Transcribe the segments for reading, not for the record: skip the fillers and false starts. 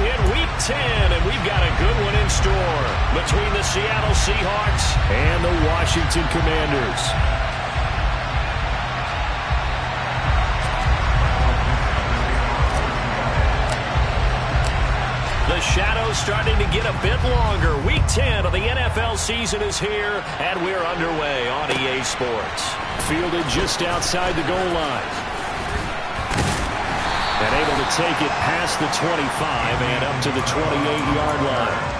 hit Week 10, and we've got a good one in store between the Seattle Seahawks and the Washington Commanders. The shadow's starting to get a bit longer. Week 10 of the NFL season is here, and we're underway on EA Sports. Fielded just outside the goal line. And able to take it past the 25 and up to the 28-yard line.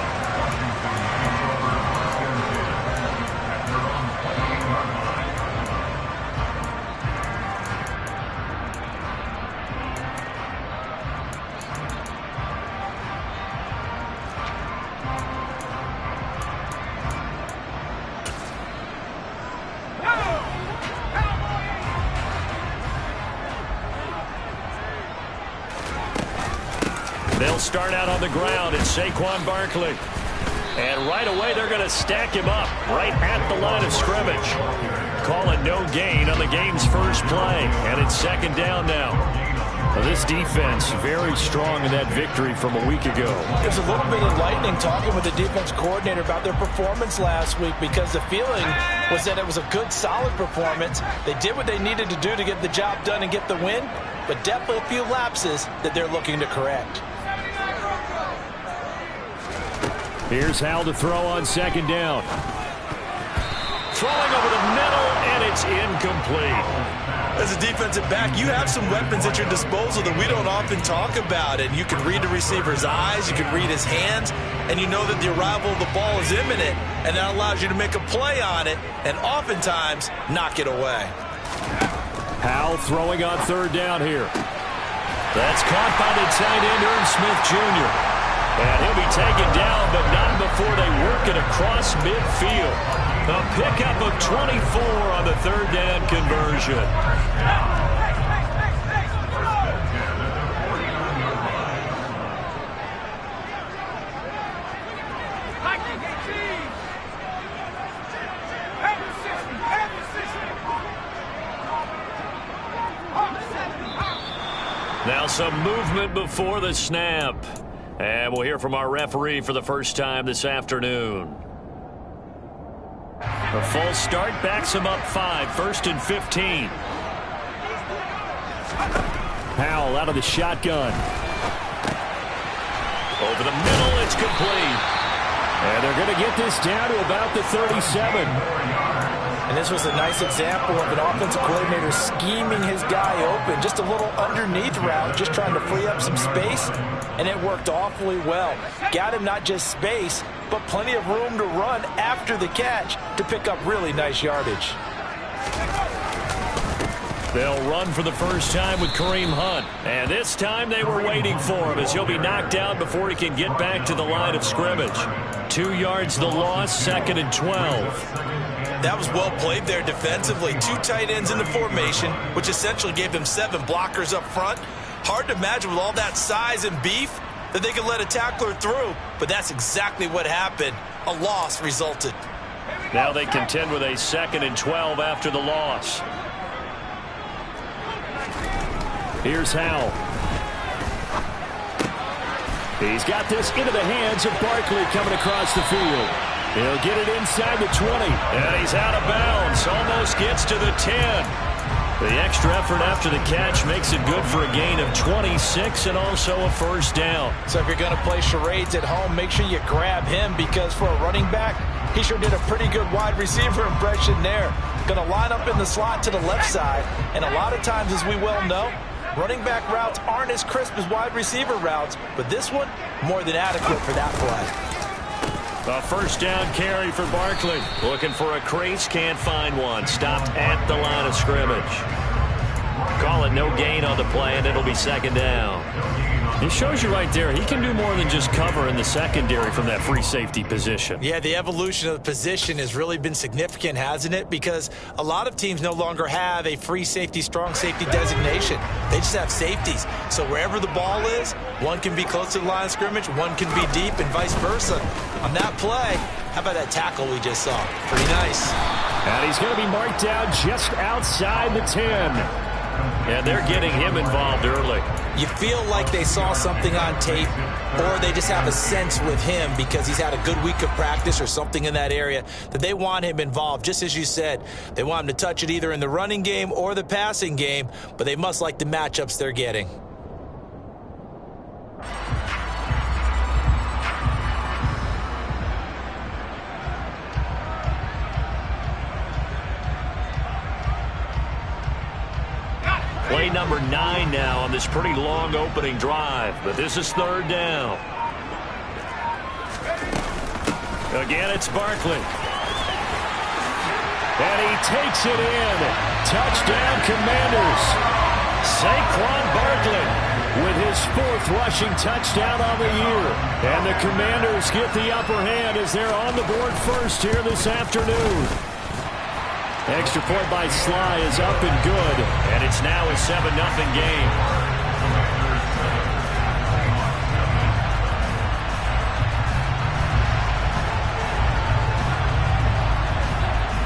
They'll start out on the ground. It's Saquon Barkley. And right away, they're going to stack him up right at the line of scrimmage. Call it no gain on the game's first play. And it's second down now. Well, this defense very strong in that victory from a week ago. It was a little bit enlightening talking with the defense coordinator about their performance last week, because the feeling was that it was a good, solid performance. They did what they needed to do to get the job done and get the win, but definitely a few lapses that they're looking to correct. Here's Hal to throw on second down. Throwing over the middle, and it's incomplete. As a defensive back, you have some weapons at your disposal that we don't often talk about. And you can read the receiver's eyes, you can read his hands, and you know that the arrival of the ball is imminent. And that allows you to make a play on it and oftentimes knock it away. Hal throwing on third down here. That's caught by the tight end, Irv Smith Jr. And he'll be taken down, but not before they work it across midfield. A pickup of 24 on the third down conversion. Now some movement before the snap. And we'll hear from our referee for the first time this afternoon. A false start backs him up 5, 1st and 15. Powell out of the shotgun. Over the middle, it's complete. And they're going to get this down to about the 37. And this was a nice example of an offensive coordinator scheming his guy open. Just a little underneath route, just trying to free up some space, and it worked awfully well. Got him not just space, but plenty of room to run after the catch to pick up really nice yardage. They'll run for the first time with Kareem Hunt. And this time they were waiting for him, as he'll be knocked down before he can get back to the line of scrimmage. 2 yards the loss, 2nd and 12. That was well played there defensively. 2 tight ends in the formation, which essentially gave them 7 blockers up front. Hard to imagine with all that size and beef that they could let a tackler through, but that's exactly what happened. A loss resulted. Now they contend with a 2nd and 12 after the loss. Here's Howell. He's got this into the hands of Barkley coming across the field. He'll get it inside the 20. And he's out of bounds. Almost gets to the 10. The extra effort after the catch makes it good for a gain of 26 and also a first down. So if you're going to play charades at home, make sure you grab him, because for a running back, he sure did a pretty good wide receiver impression there. Going to line up in the slot to the left side. And a lot of times, as we well know, running back routes aren't as crisp as wide receiver routes, but this one, more than adequate for that play. A first down carry for Barkley. Looking for a crease, can't find one. Stopped at the line of scrimmage. Call it no gain on the play, and it'll be 2nd down. It shows you right there, he can do more than just cover in the secondary from that free safety position. Yeah, the evolution of the position has really been significant, hasn't it? Because a lot of teams no longer have a free safety, strong safety designation. They just have safeties. So wherever the ball is, one can be close to the line of scrimmage, one can be deep, and vice versa. On that play, how about that tackle we just saw? Pretty nice. And he's going to be marked down just outside the 10. And they're getting him involved early. You feel like they saw something on tape, or they just have a sense with him because he's had a good week of practice or something in that area that they want him involved. Just as you said, they want him to touch it either in the running game or the passing game, but they must like the matchups they're getting. Play number 9 now on this pretty long opening drive, but this is 3rd down. Again, it's Barkley. And he takes it in. Touchdown, Commanders. Saquon Barkley with his 4th rushing touchdown on the year. And the Commanders get the upper hand as they're on the board first here this afternoon. Extra point by Sly is up and good, and it's now a 7-0 game.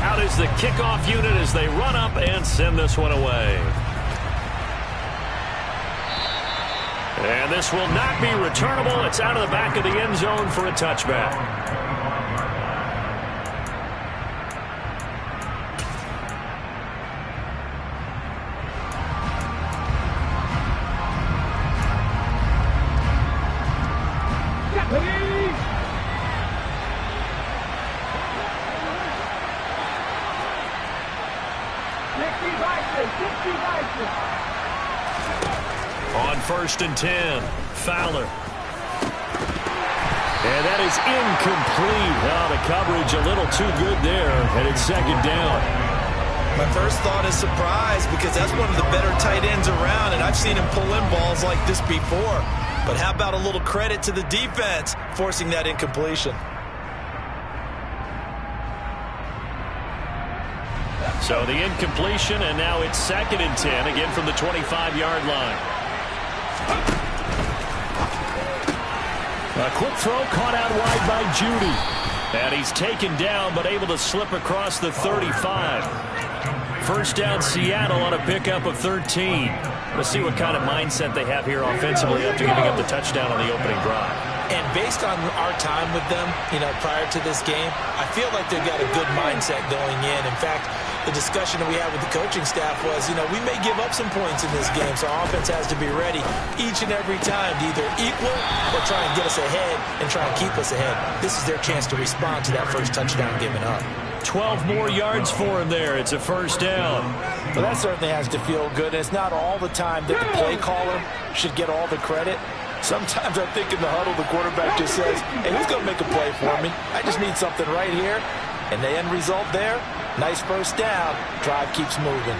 Out is the kickoff unit as they run up and send this one away. And this will not be returnable. It's out of the back of the end zone for a touchback. On 1st and 10, Fowler. And that is incomplete. Oh, the coverage a little too good there, and it's 2nd down. My first thought is surprise because that's one of the better tight ends around, and I've seen him pull in balls like this before. But how about a little credit to the defense forcing that incompletion? So the incompletion, and now it's 2nd and 10, again from the 25-yard line. A quick throw caught out wide by Judy. And he's taken down, but able to slip across the 35. 1st down, Seattle on a pickup of 13. Let's see what kind of mindset they have here offensively after giving up the touchdown on the opening drive. And based on our time with them, prior to this game, I feel like they've got a good mindset going in. In fact, the discussion that we had with the coaching staff was, we may give up some points in this game, so our offense has to be ready each and every time to either equal or try and get us ahead and try and keep us ahead. This is their chance to respond to that first touchdown given up. 12 more yards for him there. It's a 1st down. Well, that certainly has to feel good. It's not all the time that the play caller should get all the credit. Sometimes I think in the huddle, the quarterback just says, hey, who's going to make a play for me? I just need something right here. And the end result there, nice 1st down. Drive keeps moving.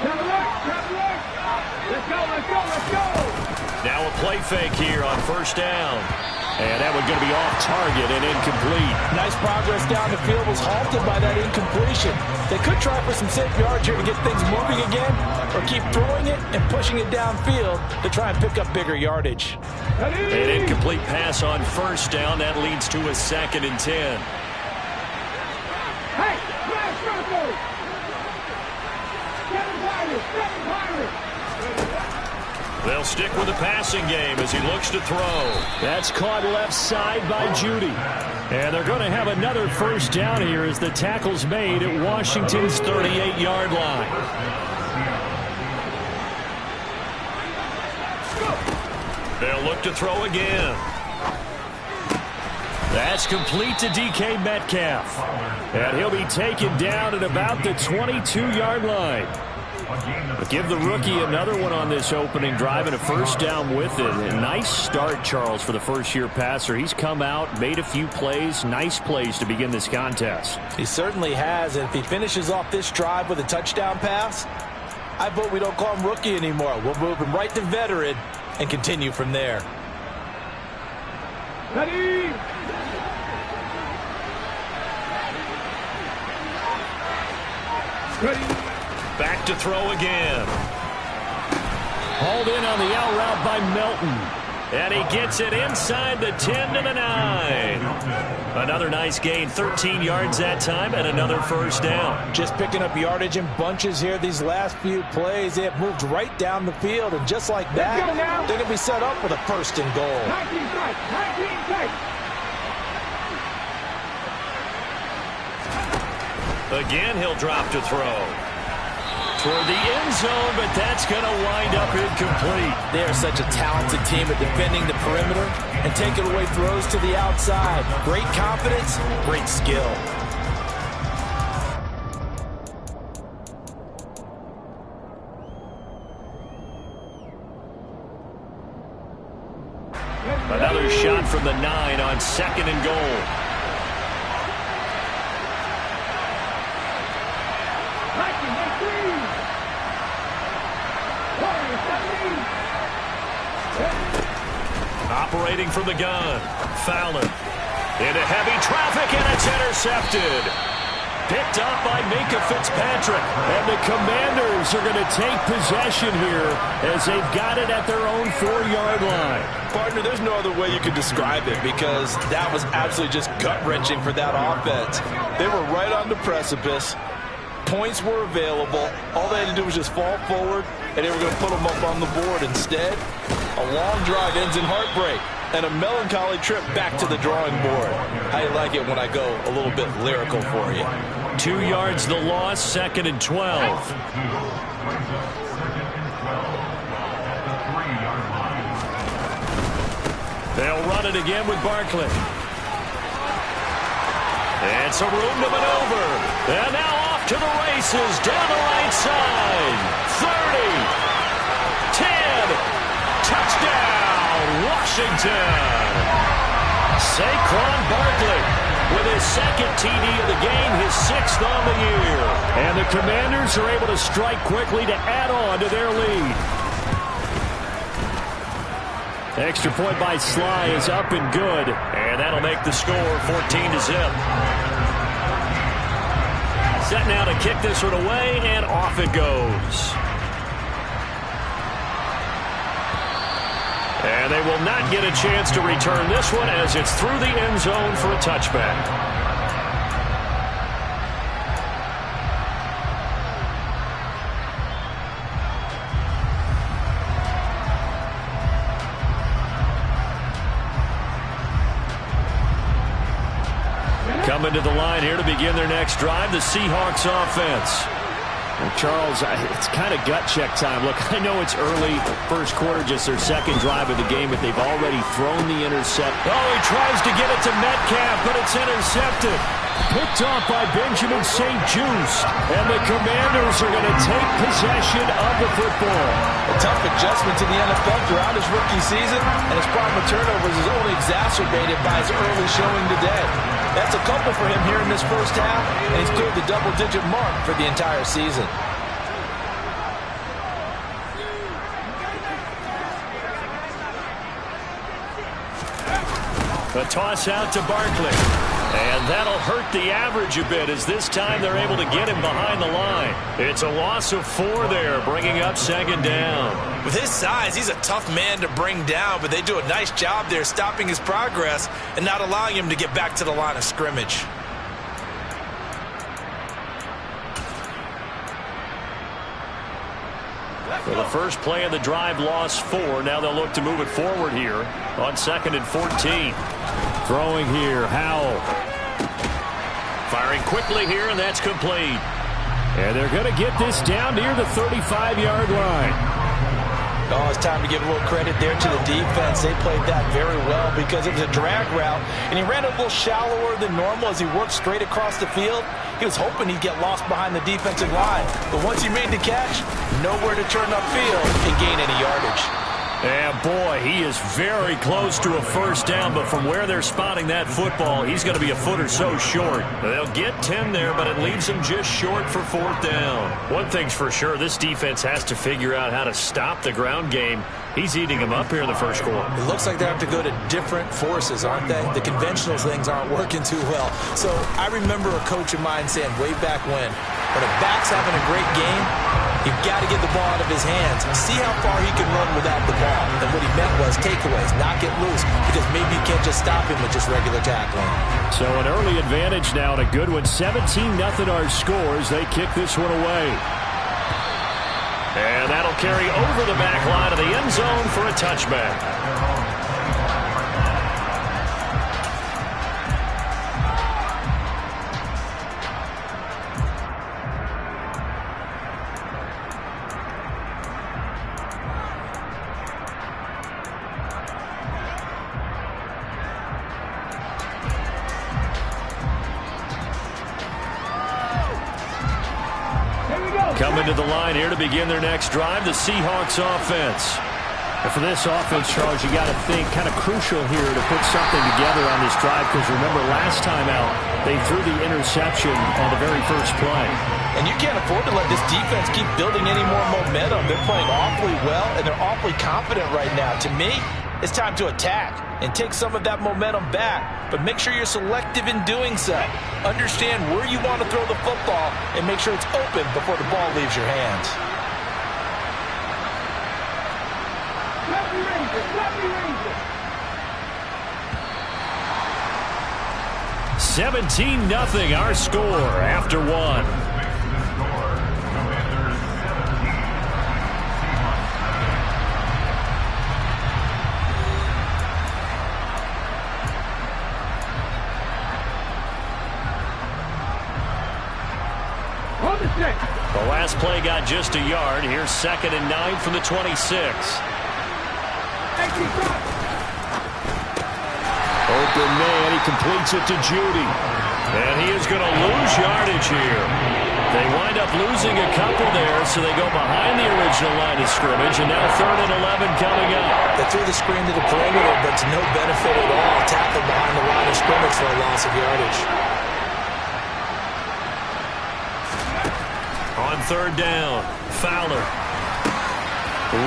Let's go. Now a play fake here on 1st down. And that one's going to be off target and incomplete. Nice progress down the field was halted by that incompletion. They could try for some safe yards here to get things moving again, or keep throwing it and pushing it downfield to try and pick up bigger yardage. An incomplete pass on 1st down. That leads to a 2nd and 10. Hey, flash Broncos! Get him, Pirates! They'll stick with the passing game as he looks to throw. That's caught left side by Judy. And they're going to have another 1st down here as the tackle's made at Washington's 38-yard line. They'll look to throw again. That's complete to DK Metcalf. And he'll be taken down at about the 22-yard line. But give the rookie another one on this opening drive and a 1st down with it. A nice start, Charles, for the first-year passer. He's come out, made a few plays, nice plays to begin this contest. He certainly has, and if he finishes off this drive with a touchdown pass, I vote we don't call him rookie anymore. We'll move him right to veteran and continue from there. Ready? Back to throw again. Hauled in on the out route by Melton. And he gets it inside the 10 to the 9. Another nice gain, 13 yards that time, and another first down. Just picking up yardage in bunches here these last few plays. They have moved right down the field, and just like that, they're going to be set up with a first and goal. 19 strikes, 19 strikes. Again, he'll drop to throw. Toward the end zone, but that's going to wind up incomplete. They are such a talented team at defending the perimeter and taking away throws to the outside. Great confidence, great skill. Another shot from the 9 on 2nd and goal. Operating from the gun, Fowler into heavy traffic, and it's intercepted. Picked up by Minka Fitzpatrick, and the Commanders are going to take possession here as they've got it at their own 4-yard line. Partner, there's no other way you could describe it because that was absolutely just gut-wrenching for that offense. They were right on the precipice. Points were available. All they had to do was just fall forward, and they were going to put them up on the board. Instead, a long drive ends in heartbreak and a melancholy trip back to the drawing board. How you like it when I go a little bit lyrical for you? 2 yards the loss, 2nd and 12. They'll run it again with Barkley. And some room to maneuver. And now off to the races down the right side. 30. 10. Touchdown, Washington. Saquon Barkley with his 2nd TD of the game, his 6th on the year. And the Commanders are able to strike quickly to add on to their lead. Extra point by Sly is up and good. And that'll make the score 14-0. Set now to kick this one away, and off it goes. And they will not get a chance to return this one as it's through the end zone for a touchback. Coming to the line here to begin their next drive, the Seahawks offense. Well, Charles, it's kind of gut check time. Look, I know it's early, first quarter, just their 2nd drive of the game, but they've already thrown the intercept. Oh, he tries to get it to Metcalf, but it's intercepted. Picked off by Benjamin St. Juste. And the Commanders are going to take possession of the football. A tough adjustment to the NFL throughout his rookie season, and his problem with turnovers is only exacerbated by his early showing today. That's a couple for him here in this first half, and he's cleared the double-digit mark for the entire season. A toss out to Barkley. And that'll hurt the average a bit as this time they're able to get him behind the line. It's a loss of 4 there, bringing up 2nd down. With his size, he's a tough man to bring down, but they do a nice job there stopping his progress and not allowing him to get back to the line of scrimmage. For the first play of the drive, lost 4. Now they'll look to move it forward here on 2nd and 14. Throwing here, Howell. Firing quickly here, and that's complete. And they're going to get this down near the 35-yard line. Oh, it's time to give a little credit there to the defense. They played that very well because it was a drag route, and he ran a little shallower than normal as he worked straight across the field. He was hoping he'd get lost behind the defensive line, but once he made the catch, nowhere to turn upfield and gain any yardage. And boy, he is very close to a first down, but from where they're spotting that football, he's going to be a foot or so short. They'll get 10 there, but it leaves him just short for 4th down. One thing's for sure, this defense has to figure out how to stop the ground game He's eating him up here in the first quarter. It looks like they have to go to different forces, aren't they? The conventional things aren't working too well. So I remember a coach of mine saying way back when a back's having a great game, you've got to get the ball out of his hands. See how far he can run without the ball. And what he meant was takeaways, knock it loose, because maybe you can't just stop him with just regular tackling. So an early advantage now and a good one. 17-0 our scores. They kick this one away. And that'll carry over the back line of the end zone for a touchback. Coming to the line here to begin their next drive, the Seahawks offense. And for this offense, Charles, you got to think kind of crucial here to put something together on this drive, because remember last time out, they threw the interception on the very first play. And you can't afford to let this defense keep building any more momentum. They're playing awfully well, and they're awfully confident right now. To me, it's time to attack and take some of that momentum back, but make sure you're selective in doing so. Understand where you want to throw the football and make sure it's open before the ball leaves your hands. Let me raise it. Let me raise it. 17-0 our score after one. The last play got just a yard. Here's 2nd and 9 from the 26. Open man, he completes it to Judy. And he is going to lose yardage here. They wind up losing a couple there, so they go behind the original line of scrimmage, and now 3rd and 11 coming up. They threw the screen to the perimeter, but to no benefit at all. Tackled behind the line of scrimmage for a loss of yardage. On 3rd down, Fowler.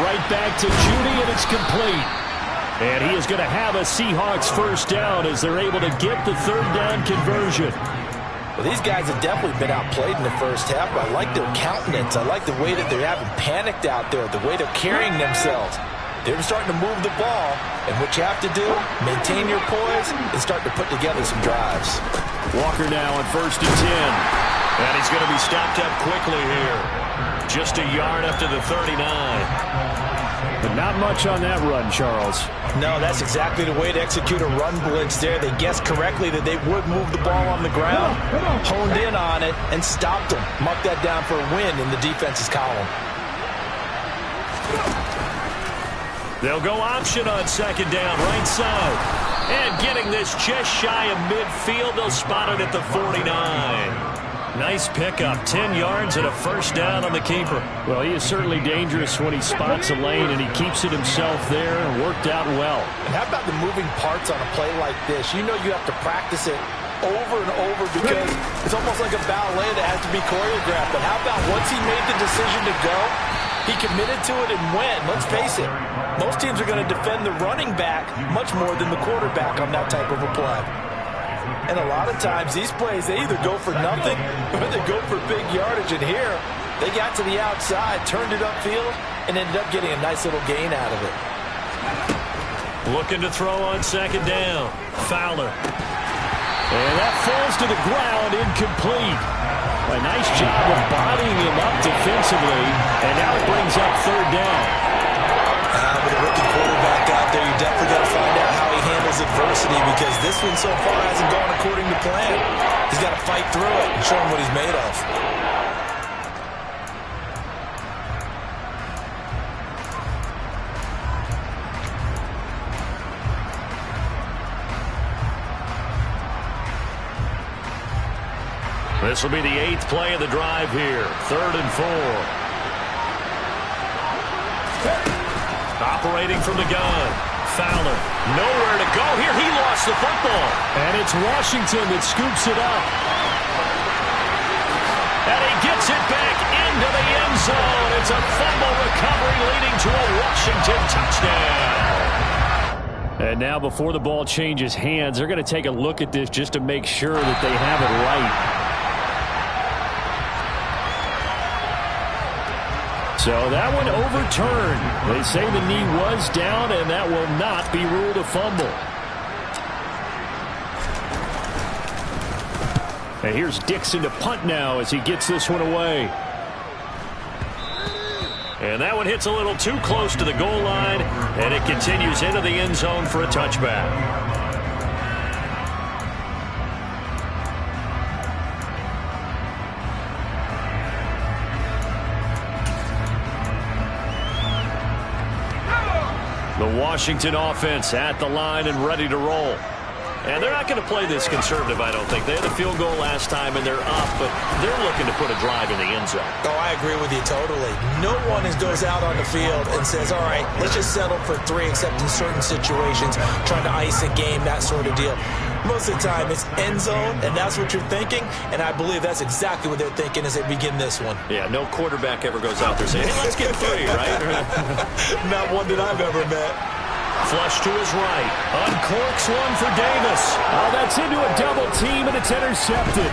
Right back to Judy, and it's complete. And he is going to have a Seahawks first down as they're able to get the 3rd down conversion. Well, these guys have definitely been outplayed in the first half, but I like their countenance. I like the way that they haven't panicked out there, the way they're carrying themselves. They're starting to move the ball, and what you have to do, maintain your poise and start to put together some drives. Walker now on 1st and 10. And he's going to be stopped up quickly here. Just a yard up to the 39. But not much on that run, Charles. No, that's exactly the way to execute a run blitz there. They guessed correctly that they would move the ball on the ground, honed in on it, and stopped them. Mark that down for a win in the defense's column. They'll go option on 2nd down, right side. And getting this just shy of midfield, they'll spot it at the 49. Nice pickup, 10 yards and a first down on the keeper. Well, he is certainly dangerous when he spots a lane, and he keeps it himself there and worked out well. And how about the moving parts on a play like this? You know you have to practice it over and over because it's almost like a ballet that has to be choreographed. But how about once he made the decision to go, he committed to it and went. Let's face it, most teams are going to defend the running back much more than the quarterback on that type of a play. And a lot of times, these plays, they either go for nothing or they go for big yardage. And here, they got to the outside, turned it upfield, and ended up getting a nice little gain out of it. Looking to throw on 2nd down. Fowler. And that falls to the ground, incomplete. A nice job of bodying him up defensively, and now it brings up 3rd down. With a rookie quarterback out there, you definitely got to find out how he handles adversity because this one so far hasn't gone according to plan. He's got to fight through it and show him what he's made of. This will be the 8th play of the drive here. 3rd and 4. Operating from the gun. Fowler. Nowhere to go here. He lost the football. And it's Washington that scoops it up. And he gets it back in into the end zone. It's a fumble recovery leading to a Washington touchdown. And now before the ball changes hands, they're going to take a look at this just to make sure that they have it right. So that one overturned. They say the knee was down, and that will not be ruled a fumble. And here's Dixon to punt now as he gets this one away. And that one hits a little too close to the goal line, and it continues into the end zone for a touchback. The Washington offense at the line and ready to roll. And they're not going to play this conservative, I don't think. They had a field goal last time, and they're up, but they're looking to put a drive in the end zone. Oh, I agree with you totally. No one goes out on the field and says, all right, let's just settle for 3, except in certain situations, trying to ice a game, that sort of deal. Most of the time, it's end zone, and that's what you're thinking, and I believe that's exactly what they're thinking as they begin this one. Yeah, no quarterback ever goes out there saying, hey, let's get 3, right? Not one that I've ever met. Flush to his right. Uncorks one for Davis. Oh, that's into a double team, and it's intercepted.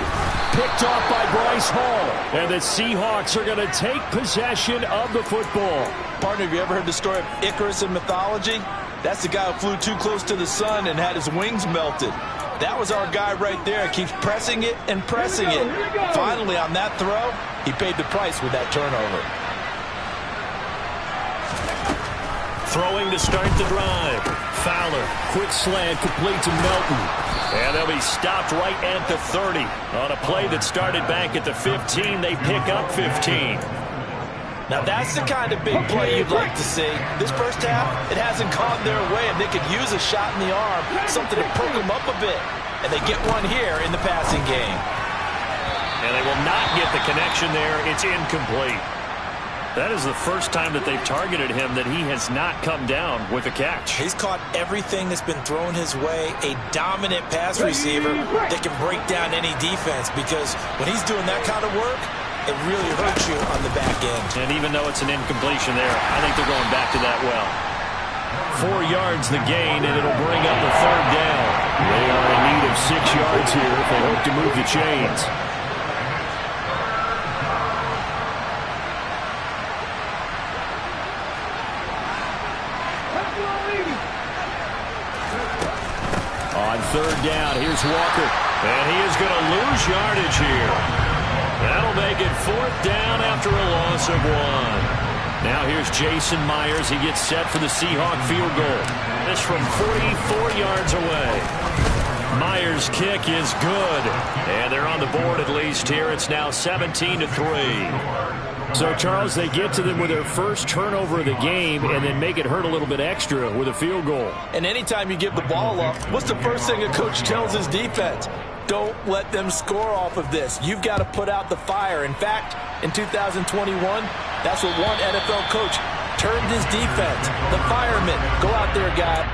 Picked off by Bryce Hall. And the Seahawks are going to take possession of the football. Partner, have you ever heard the story of Icarus in mythology? That's the guy who flew too close to the sun and had his wings melted. That was our guy right there. Keeps pressing it and pressing it. Finally, on that throw, he paid the price with that turnover. Throwing to start the drive. Fowler, quick slant, complete to Melton. And they'll be stopped right at the 30. On a play that started back at the 15, they pick up 15. Now that's the kind of big play you'd like to see. This first half, it hasn't gone their way, and they could use a shot in the arm, something to perk them up a bit. And they get one here in the passing game. And they will not get the connection there. It's incomplete. That is the first time that they've targeted him that he has not come down with a catch. He's caught everything that's been thrown his way. A dominant pass receiver that can break down any defense, because when he's doing that kind of work, it really hurts you on the back end. And even though it's an incompletion there, I think they're going back to that well. 4 yards the gain, and it'll bring up a third down. They are in need of 6 yards here if they hope to move the chains. On third down, here's Walker. And he is going to lose yardage here. That'll make it 4th down after a loss of 1. Now here's Jason Myers. He gets set for the Seahawk field goal. This from 44 yards away. Myers' kick is good. And they're on the board at least here. It's now 17-3. So, Charles, they get to them with their first turnover of the game and then make it hurt a little bit extra with a field goal. And anytime you give the ball up, what's the first thing a coach tells his defense? Don't let them score off of this. You've got to put out the fire. In fact, in 2021, that's what one NFL coach termed his defense. The firemen. Go out there, guy.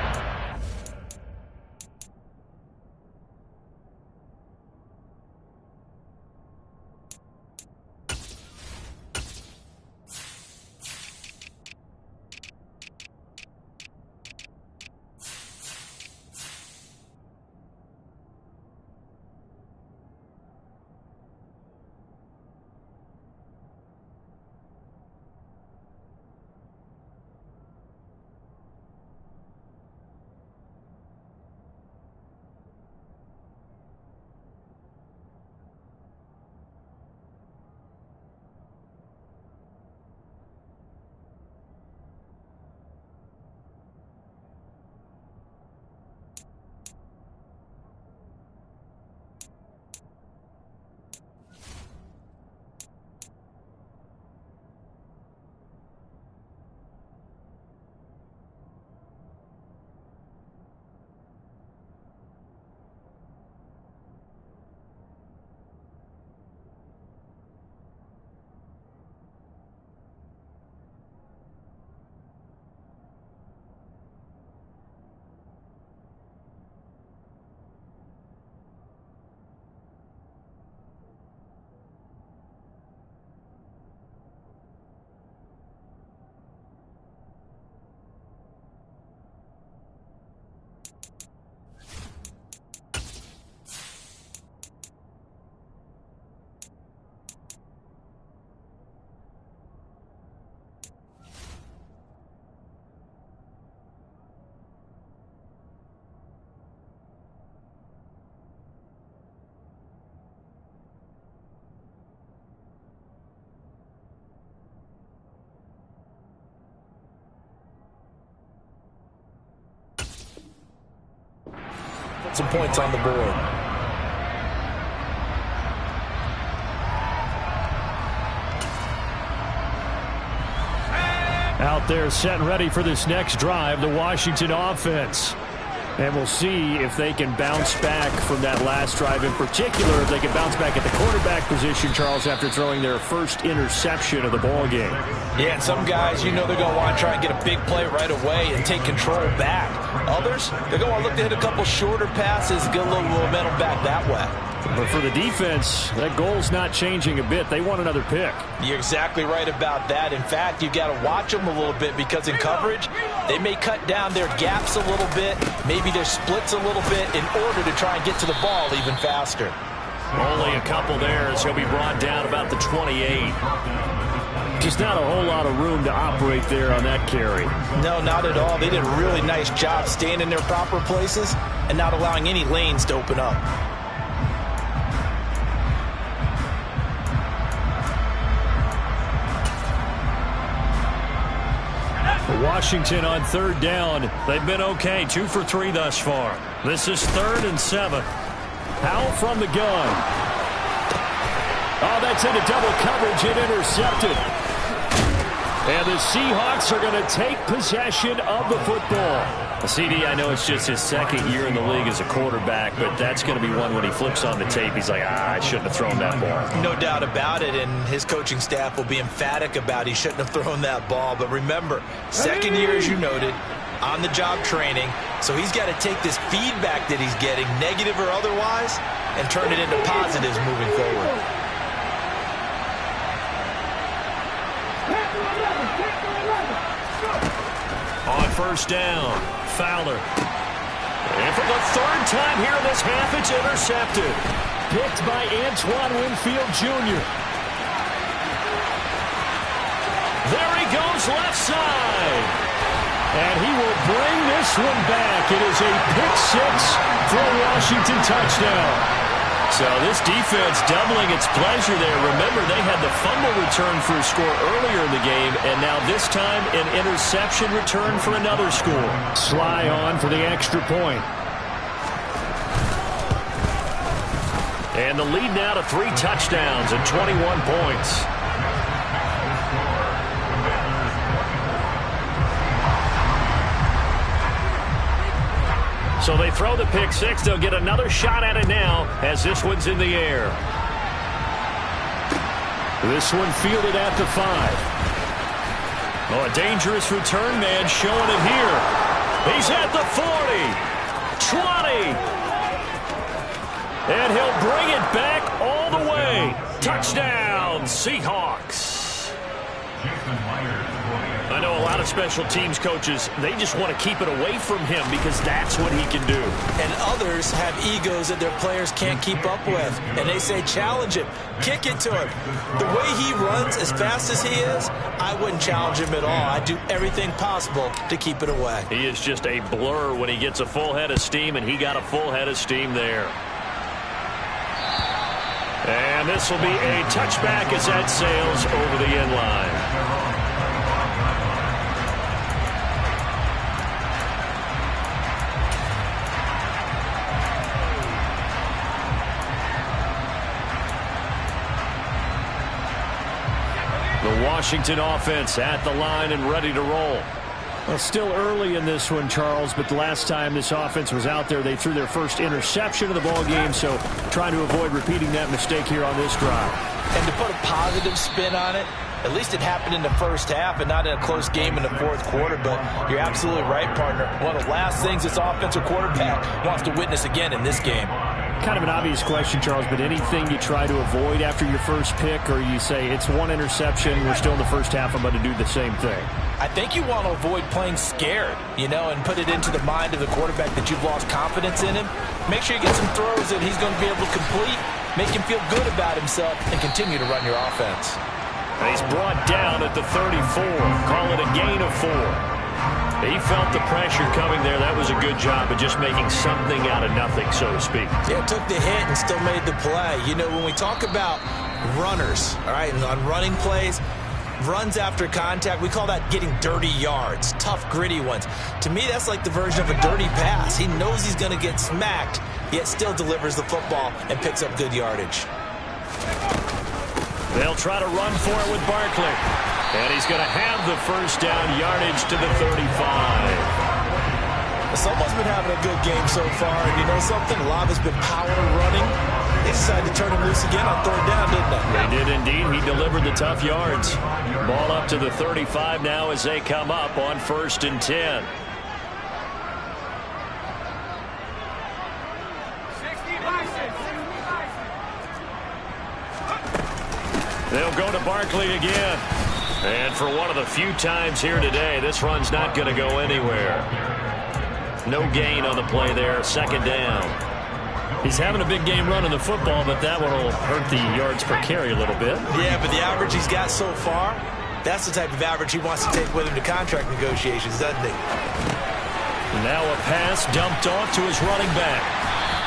some points on the board. Out there set and ready for this next drive, the Washington offense. And we'll see if they can bounce back from that last drive, in particular, if they can bounce back at the quarterback position, Charles, after throwing their first interception of the ball game. Yeah, and some guys, you know they're going to want to try and get a big play right away and take control back. Others, they're going to look to hit a couple shorter passes, get a little momentum back that way. But for the defense, that goal's not changing a bit. They want another pick. You're exactly right about that. In fact, you got to watch them a little bit because in coverage, they may cut down their gaps a little bit, maybe their splits a little bit in order to try and get to the ball even faster. Only a couple there as he'll be brought down about the 28. Just not a whole lot of room to operate there on that carry. No, not at all. They did a really nice job staying in their proper places and not allowing any lanes to open up. Washington on third down. They've been okay, 2 for 3 thus far. This is 3rd and 7. Powell from the gun. Oh, that's into double coverage and intercepted. And the Seahawks are going to take possession of the football. CD, I know it's just his 2nd year in the league as a quarterback, but that's going to be one when he flips on the tape. He's like, I shouldn't have thrown that ball. No doubt about it, and his coaching staff will be emphatic about he shouldn't have thrown that ball. But remember, 2nd year, as you noted, on-the-job training, so he's got to take this feedback that he's getting, negative or otherwise, and turn it into positives moving forward. On first down, Fowler. And for the 3rd time here in this half, it's intercepted. Picked by Antoine Winfield Jr. There he goes, left side. And he will bring this one back. It is a pick 6 for a Washington touchdown. So this defense doubling its pleasure there. Remember, they had the fumble return for a score earlier in the game, and now this time an interception return for another score. Sly on for the extra point. And the lead now to 3 touchdowns and 21 points. So they throw the pick 6. They'll get another shot at it now as this one's in the air. This one fielded at the 5. Oh, a dangerous return man showing it here. He's at the 40. 20. And he'll bring it back all the way. Touchdown, Seahawks. I know a lot of special teams coaches, they just want to keep it away from him because that's what he can do. And others have egos that their players can't keep up with. And they say, challenge him, kick it to him. The way he runs as fast as he is, I wouldn't challenge him at all. I'd do everything possible to keep it away. He is just a blur when he gets a full head of steam, and he got a full head of steam there. And this will be a touchback as that sails over the end line. The Washington offense at the line and ready to roll. Well, still early in this one, Charles, but the last time this offense was out there, they threw their first interception of the ball game, so trying to avoid repeating that mistake here on this drive. And to put a positive spin on it, at least it happened in the first half and not in a close game in the 4th quarter, but you're absolutely right, partner. One of the last things this offensive quarterback wants to witness again in this game. Kind of an obvious question, Charles, but anything you try to avoid after your first pick, or you say it's one interception, we're still in the first half, I'm going to do the same thing? I think you want to avoid playing scared, and put it into the mind of the quarterback that you've lost confidence in him. Make sure you get some throws that he's going to be able to complete, make him feel good about himself, and continue to run your offense. And he's brought down at the 34. Call it a gain of 4. He felt the pressure coming there. That was a good job of just making something out of nothing, so to speak. Yeah, took the hit and still made the play. When we talk about runners, all right, and on running plays, runs after contact. We call that getting dirty yards, tough, gritty ones. To me, that's like the version of a dirty pass. He knows he's going to get smacked, yet still delivers the football and picks up good yardage. They'll try to run for it with Barkley. And he's going to have the first down, yardage to the 35. Someone's been having a good game so far, and you know something? A lot has been power running. They decided to turn him loose again on third down, didn't they? They did indeed. He delivered the tough yards. Ball up to the 35 now as they come up on 1st and 10. They'll go to Barkley again. And for one of the few times here today, this run's not going to go anywhere. No gain on the play there. 2nd down. He's having a big game running the football, but that one will hurt the yards per carry a little bit. Yeah, but the average he's got so far, that's the type of average he wants to take with him to contract negotiations, doesn't he? Now a pass dumped off to his running back.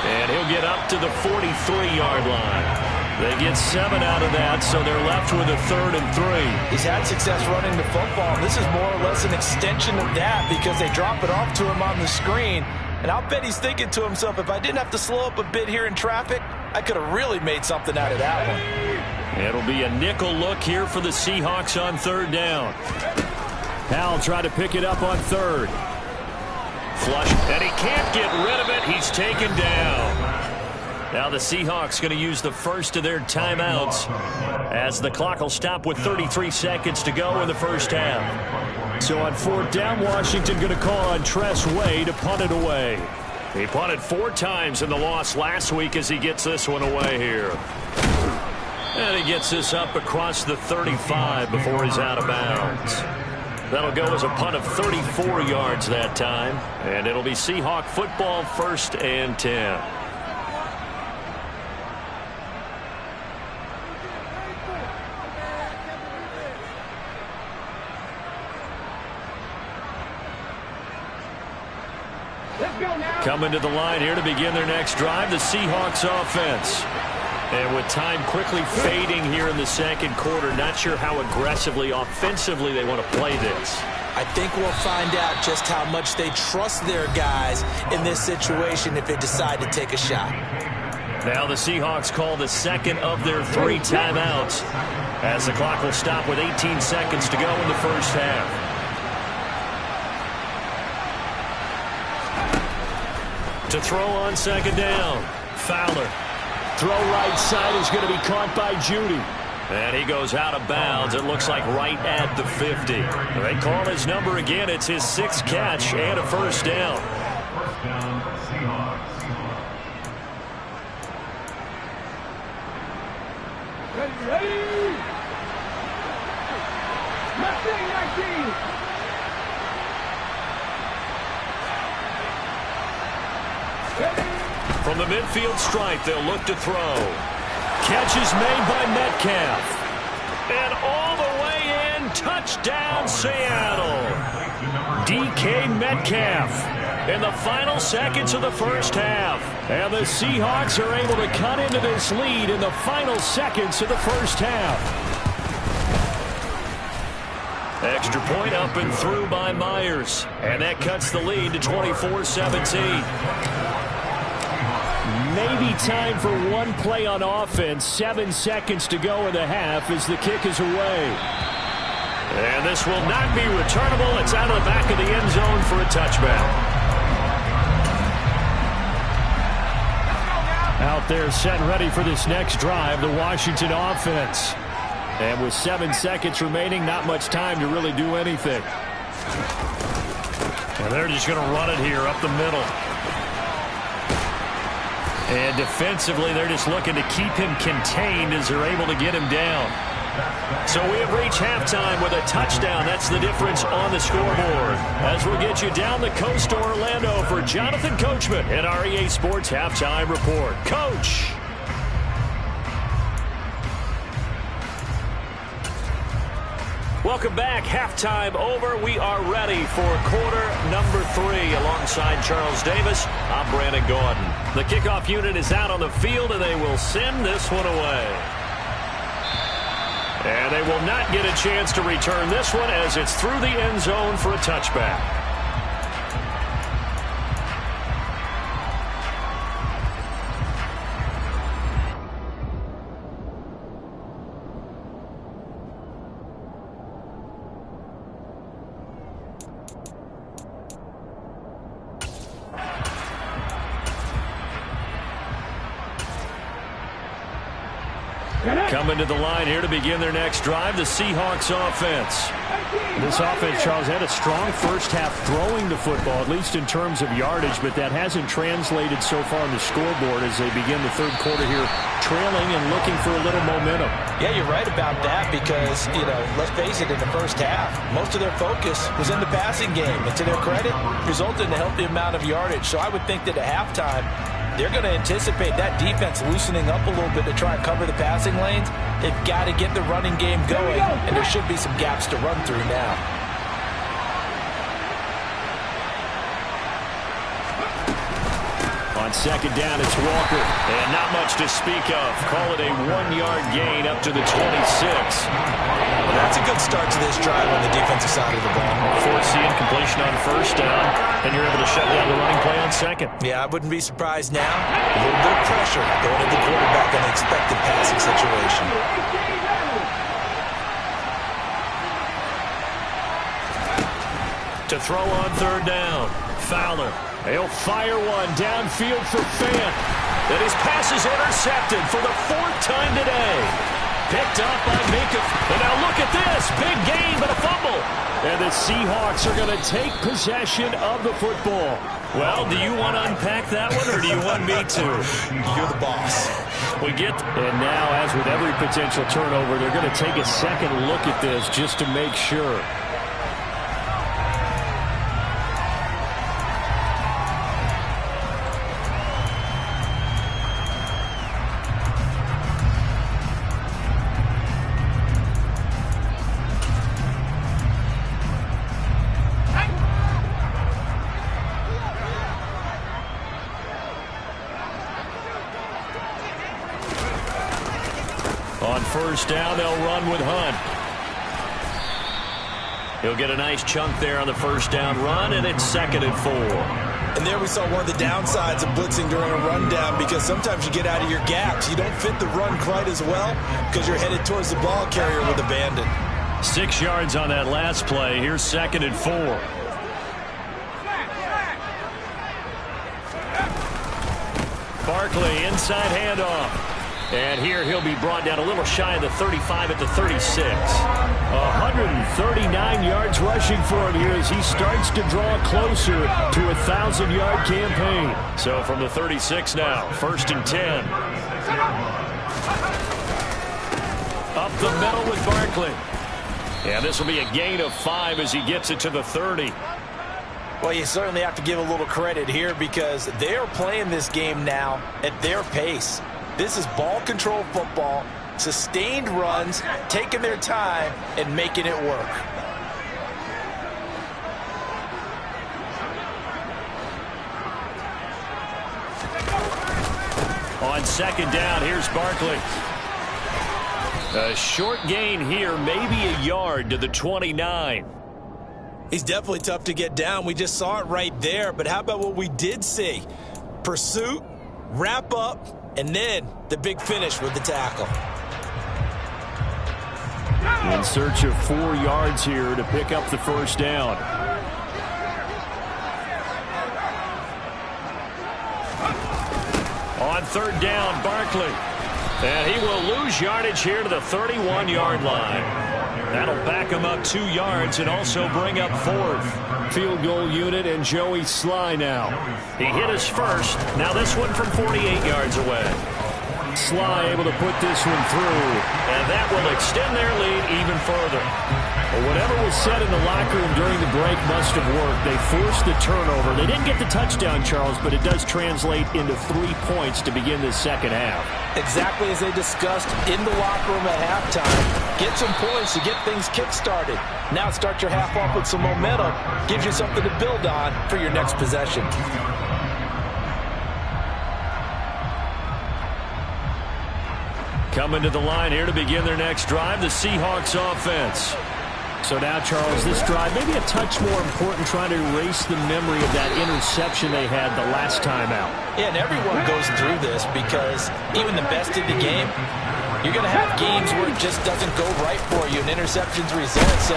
And he'll get up to the 43-yard line. They get 7 out of that, so they're left with a 3rd and 3. He's had success running the football. This is more or less an extension of that because they drop it off to him on the screen. And I'll bet he's thinking to himself, if I didn't have to slow up a bit here in traffic, I could have really made something out of that one. It'll be a nickel look here for the Seahawks on 3rd down. Howell try to pick it up on 3rd. Flush, and he can't get rid of it. He's taken down. Now the Seahawks going to use the first of their timeouts as the clock will stop with 33 seconds to go in the first half. So on 4th down, Washington going to call on Tress Way to punt it away. He punted 4 times in the loss last week as he gets this one away here. And he gets this up across the 35 before he's out of bounds. That'll go as a punt of 34 yards that time. And it'll be Seahawk football, 1st and 10. Coming to the line here to begin their next drive, the Seahawks offense. And with time quickly fading here in the 2nd quarter, not sure how aggressively, offensively they want to play this. I think we'll find out just how much they trust their guys in this situation if they decide to take a shot. Now the Seahawks call the 2nd of their 3 timeouts as the clock will stop with 18 seconds to go in the first half. To throw on 2nd down. Fowler. Throw right side is going to be caught by Judy. And he goes out of bounds. It looks like right at the 50. They call his number again. It's his 6th catch and a 1st down. Ready. 19. From the midfield stripe, they'll look to throw. Catch is made by Metcalf. And all the way in, touchdown Seattle. DK Metcalf in the final seconds of the first half. And the Seahawks are able to cut into this lead in the final seconds of the first half. Extra point up and through by Myers. And that cuts the lead to 24-17. Maybe time for one play on offense. 7 seconds to go in the half as the kick is away. And this will not be returnable. It's out of the back of the end zone for a touchback. Out there set and ready for this next drive, the Washington offense. And with 7 seconds remaining, not much time to really do anything. And they're just going to run it here up the middle. And defensively, they're just looking to keep him contained as they're able to get him down. So we have reached halftime with a touchdown. That's the difference on the scoreboard. As we'll get you down the coast to Orlando for Jonathan Coachman at our EA Sports Halftime Report. Coach. Welcome back. Halftime over. We are ready for quarter number 3 alongside Charles Davis. I'm Brandon Gordon. The kickoff unit is out on the field, and they will send this one away. And they will not get a chance to return this one as it's through the end zone for a touchback. Coming to the line here to begin their next drive, the Seahawks offense. This offense, Charles, had a strong first half throwing the football, at least in terms of yardage, but that hasn't translated so far on the scoreboard as they begin the third quarter here, trailing and looking for a little momentum. Yeah, you're right about that because, let's face it, in the first half, most of their focus was in the passing game. And to their credit, resulted in a healthy amount of yardage. So I would think that at halftime, they're going to anticipate that defense loosening up a little bit to try and cover the passing lanes. They've got to get the running game going, and there should be some gaps to run through now. On second down, it's Walker. And not much to speak of. Call it a 1-yard gain up to the 26. Well, that's a good start to this drive on the defensive side of the ball. Force the incompletion on first down, and you're able to shut down the running play on second. Yeah, I wouldn't be surprised now. A little bit of pressure going at the quarterback in an expected passing situation. To throw on third down, Fowler. He'll fire one downfield for Fant. And his pass is intercepted for the 4th time today. Picked up by Minka. And now look at this. Big gain, but a fumble. And the Seahawks are going to take possession of the football. Well, do you want to unpack that one, or do you want me to? You're the boss. We get... And now, as with every potential turnover, they're going to take a second look at this just to make sure. On first down, they'll run with Hunt. He'll get a nice chunk there on the first down run, and it's 2nd and 4. And there we saw one of the downsides of blitzing during a rundown because sometimes you get out of your gaps. You don't fit the run quite as well because you're headed towards the ball carrier with abandon. 6 yards on that last play. Here's 2nd and 4. Barkley, inside handoff. And here he'll be brought down a little shy of the 35 at the 36. 139 yards rushing for him here as he starts to draw closer to a 1,000-yard campaign. So from the 36 now, 1st and 10. Up the middle with Barkley. And this will be a gain of 5 as he gets it to the 30. Well, you certainly have to give a little credit here because they are playing this game now at their pace. This is ball control football, sustained runs, taking their time, and making it work. On second down, here's Barkley. A short gain here, maybe a yard to the 29. He's definitely tough to get down. We just saw it right there, but how about what we did see? Pursuit, wrap up, and then the big finish with the tackle. In search of 4 yards here to pick up the first down. On third down, Barkley. And he will lose yardage here to the 31-yard line. That'll back him up 2 yards and also bring up 4th. Field goal unit and Joey Sly now. He hit his first. Now this one from 48 yards away. Sly able to put this one through. And that will extend their lead even further. Well, whatever was said in the locker room during the break must have worked. They forced the turnover. They didn't get the touchdown, Charles, but it does translate into 3 points to begin this second half. Exactly as they discussed in the locker room at halftime. Get some points to get things kick-started. Now start your half off with some momentum. Gives you something to build on for your next possession. Coming to the line here to begin their next drive, the Seahawks offense. So now, Charles, this drive maybe a touch more important, trying to erase the memory of that interception they had the last time out. Yeah, and everyone goes through this because even the best in the game, you're going to have games where it just doesn't go right for you and interceptions result. So,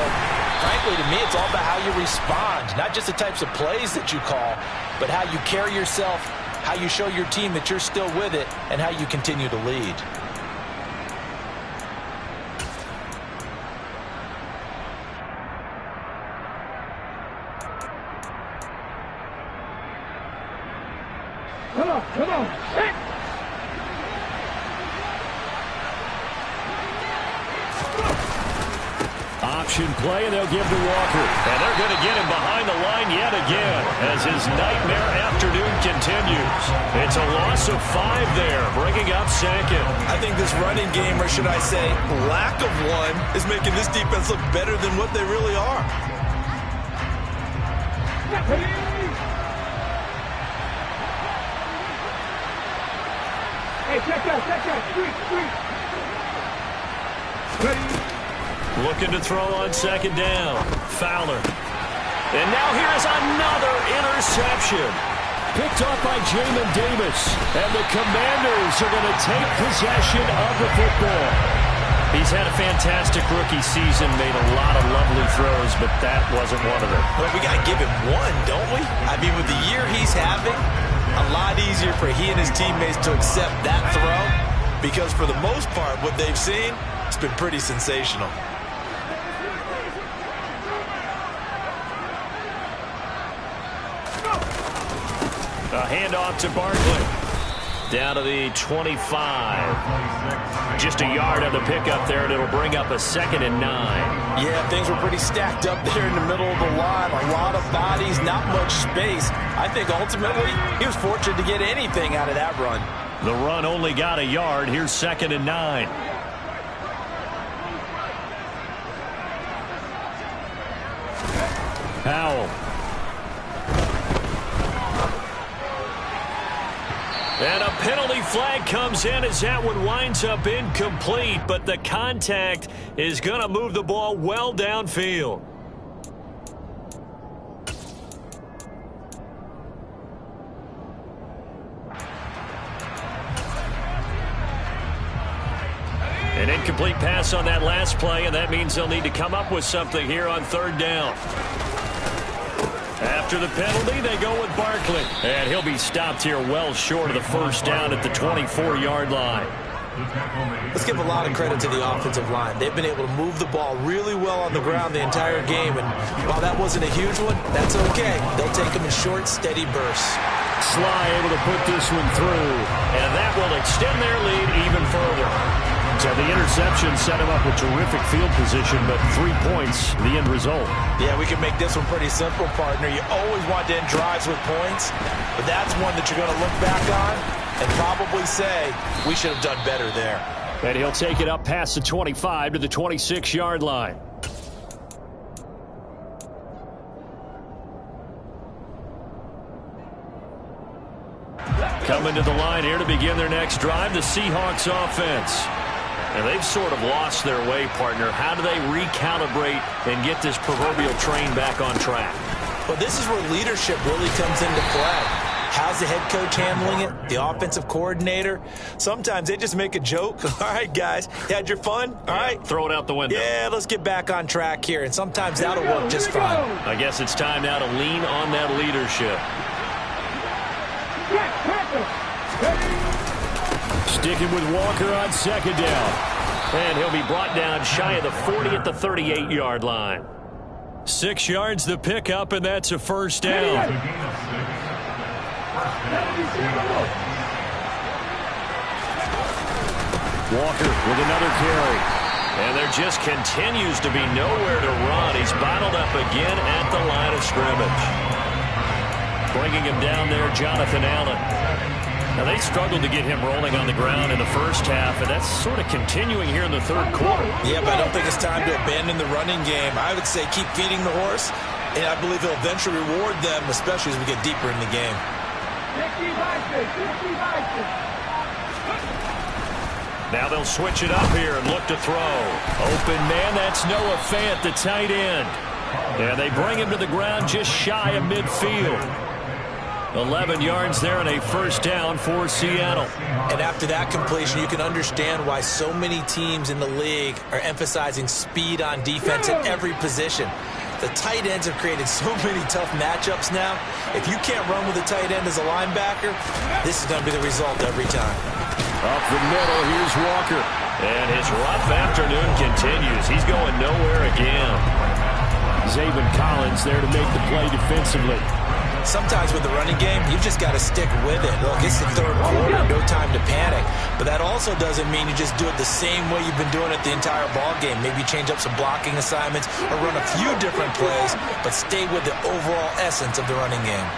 frankly, to me, it's all about how you respond, not just the types of plays that you call, but how you carry yourself, how you show your team that you're still with it, and how you continue to lead. Come on, hit! Option play, and they'll give to Walker. And they're going to get him behind the line yet again as his nightmare afternoon continues. It's a loss of 5 there, bringing up second. I think this running game, or should I say lack of one, is making this defense look better than what they really are. Hey, check that, street. Ready? Looking to throw on second down. Fowler. And now here's another interception. Picked off by Jamin Davis. And the Commanders are going to take possession of the football. He's had a fantastic rookie season, made a lot of lovely throws, but that wasn't one of them. Well, we got to give him one, don't we? I mean, with the year he's having, a lot easier for he and his teammates to accept that throw because for the most part, what they've seen, it's been pretty sensational. A handoff to Barkley. Down to the 25. Just a yard on the pickup there, and it'll bring up a 2nd and 9. Yeah, things were pretty stacked up there in the middle of the line. A lot of bodies, not much space. I think ultimately he was fortunate to get anything out of that run. The run only got a yard. Here's 2nd and 9. Powell. And a penalty flag comes in as that one winds up incomplete, but the contact is going to move the ball well downfield. An incomplete pass on that last play, and that means they'll need to come up with something here on 3rd down. After the penalty, they go with Barkley. And he'll be stopped here well short of the 1st down at the 24-yard line. Let's give a lot of credit to the offensive line. They've been able to move the ball really well on the ground the entire game. And while that wasn't a huge one, that's okay. They'll take them in short, steady bursts. Sly able to put this one through. And that will extend their lead even further. So the interception set him up with terrific field position, but 3 points, the end result. Yeah, we can make this one pretty simple, partner. You always want to end drives with points, but that's one that you're going to look back on and probably say, we should have done better there. And he'll take it up past the 25 to the 26-yard line. Coming to the line here to begin their next drive, the Seahawks offense. And they've sort of lost their way, partner. How do they recalibrate and get this proverbial train back on track? Well, this is where leadership really comes into play. How's the head coach handling it? The offensive coordinator? Sometimes they just make a joke. All right, guys, you had your fun? All right. Throw it out the window. Yeah, let's get back on track here. And sometimes that'll work just fine. I guess it's time now to lean on that leadership. Sticking with Walker on 2nd down. And he'll be brought down shy of the 40 at the 38-yard line. 6 yards the pickup, and that's a 1st down. Walker with another carry. And there just continues to be nowhere to run. He's bottled up again at the line of scrimmage. Bringing him down there, Jonathan Allen. Now, they struggled to get him rolling on the ground in the 1st half, and that's sort of continuing here in the 3rd quarter. Yeah, but I don't think it's time to abandon the running game. I would say keep feeding the horse, and I believe he'll eventually reward them, especially as we get deeper in the game. Now they'll switch it up here and look to throw. Open man, that's Noah Fant, the tight end. And they bring him to the ground just shy of midfield. 11 yards there and a first down for Seattle. And after that completion, you can understand why so many teams in the league are emphasizing speed on defense at every position. The tight ends have created so many tough matchups now. If you can't run with a tight end as a linebacker, this is going to be the result every time. Up the middle, here's Walker. And his rough afternoon continues. He's going nowhere again. Zaven Collins there to make the play defensively. Sometimes with the running game, you've just got to stick with it. Look, it's the third quarter, no time to panic. But that also doesn't mean you just do it the same way you've been doing it the entire ball game. Maybe change up some blocking assignments or run a few different plays, but stay with the overall essence of the running game.